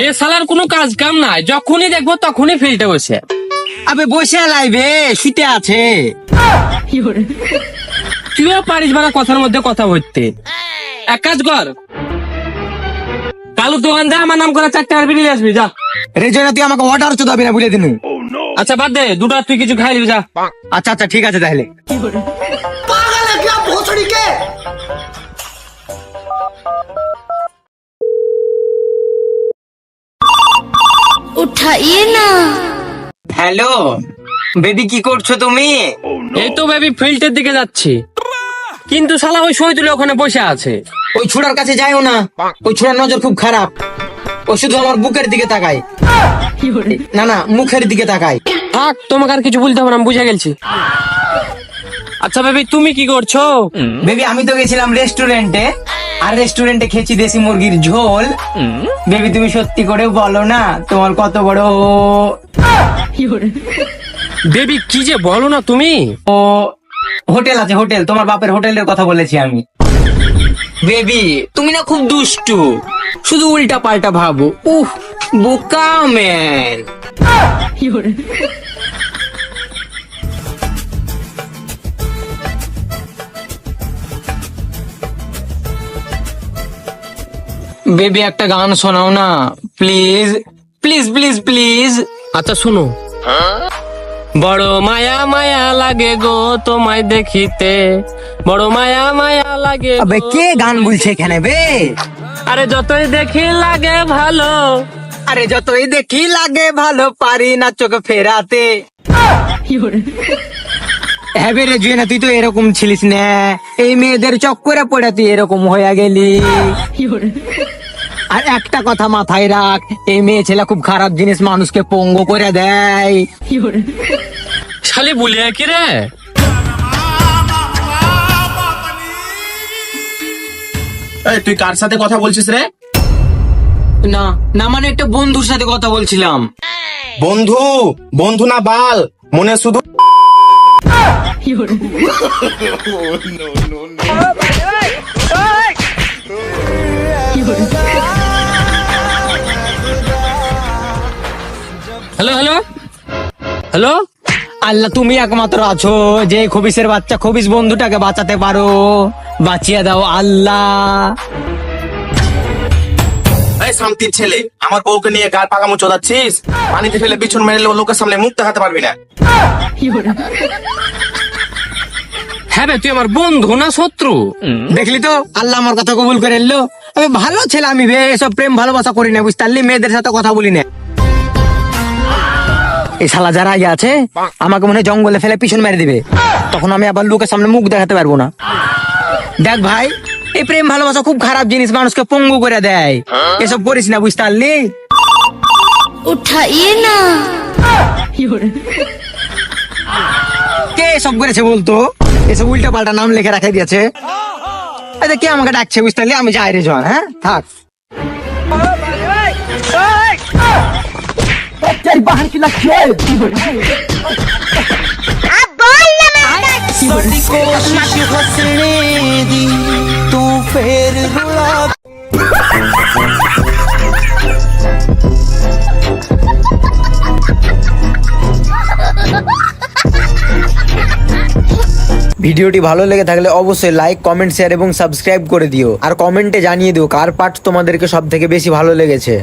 এ শালার কোনো কাজ কাম নাই, যখনই দেখবো তখনই ফিল্ডে বসে। আবে বসে লাইবে শুতে আছে। তুইও পারিস বারা কথার মধ্যে কথা বলতে। এক কাজ কর, কালু দোকান যা, আমার নাম করে 4টা আর বিরিয়ানি আসবি যা। রে জয়না তুই আমাকে অর্ডার চোদাবি না বলে দিনু। আচ্ছা বাদ দে, দুটো তুই কিছু খাই নিবি যা। আচ্ছা আচ্ছা ঠিক আছে তাহলে। उठाइए ना। হ্যালো বেবি, কি করছো তুমি? এই তো বেবি ফিল্ডের দিকে যাচ্ছি, কিন্তু শালা ওই শহীদুল ওখানে বসে আছে। ওই ছোড়ার কাছে যাইও না, ওই ছোড়ার নজর খুব খারাপ। ও শুধু আমার বুকের দিকে তাকায়, না না মুখের দিকে তাকায়। থাক, তোমাকে আর কিছু বলতে হবে না, আমি বুঝে গেছি। আচ্ছা বেবি তুমি কি করছো? বেবি আমি তো গেছিলাম রেস্টুরেন্টে, আর রেস্টুরেন্টে খেয়েছি দেশি মুরগির ঝোল। বেবি তুমি সত্যি করে বলো না তোমার কত বড় বেবি কি যে বলো না তুমি। ও হোটেল আছে, হোটেল, তোমার বাপের হোটেলের কথা বলেছি আমি। বেবি তুমি না খুব দুষ্টু, শুধু উল্টা পাল্টা ভাবো। উহ বোকা ম্যান। বেবি একটা গান শোনাও না প্লিজ, প্লিজ প্লিজ প্লিজ। আচ্ছা শোনো। বড় মায়া মায়া লাগে গো তোমায় দেখিতে, বড় মায়া মায়া লাগে। আবে কে গান বলছে এখানে বে? আরে যতই দেখি লাগে ভালো, আরে যতই দেখি লাগে ভালো, পারি না চোখে ফেরাতে। হ্যাঁ বে রে জুয়েনা, তুই তো এরকম ছিলিস না, এই মেয়েদের চক্করে পড়ে তুই এরকম হয়ে গেলি। আর একটা কথা মাথায় রাখ, এই মেয়ে ছেলে খুব খারাপ জিনিস, মানুষকে পঙ্গু করে দেয়। শালি বলিয়া কি রে? এই তুই কার সাথে কথা বলছিস রে? না না মানে একটা বন্ধুর সাথে কথা বলছিলাম। বন্ধু? বন্ধু না বাল, মনে শুধু হ্যালো হ্যালো হ্যালো। আল্লাহ তুমি একমাত্র আছো যে খবিসের বাচ্চা খবিস বন্ধুটাকে বাঁচাতে পারো, বাঁচিয়ে দাও আল্লাহ। এই শান্তির ছেলে, আমার বউকে নিয়ে গার পাকামো চোদাচ্ছিস? পানিতে ফেলে পিছন মেরে লোকের সামনে মুখ দেখাতে পারবি না। হ্যাঁ বে, তুই আমার বন্ধু না শত্রু? দেখলি তো আল্লাহ আমার কথা কবুল করে এলো। আমি ভালো ছেলে আমি বে, এসব প্রেম ভালোবাসা করি না বুঝতে পারলি, মেয়েদের সাথে কথা বলি না। এই শালা যারা আগে আছে আমাকে মনে হয় জঙ্গলে ফেলে পিছন মেরে দিবে, তখন আমি আবার লোকের সামনে মুখ দেখাতে পারবো না। দেখ ভাই, এই প্রেম ভালোবাসা খুব খারাপ জিনিস, মানুষকে পঙ্গু করে দেয়। এসব করিস না বুঝতে পারলি। उठाइए ना। কে এসব করেছে বলতো? এসব উল্টা পাল্টা নাম লিখে রাখে দিয়েছে। আচ্ছা কে আমাকে ডাকছে বুঝতে পারলি, আমি যাই রে জন। হ্যাঁ থাক। বাহার কি লাগছে? ভিডিওটি ভালো লেগে থাকলে অবশ্যই লাইক, কমেন্ট, শেয়ার এবং সাবস্ক্রাইব করে দিও। আর কমেন্টে জানিয়ে দিও কার পার্ট তোমাদেরকে সব থেকে বেশি ভালো লেগেছে।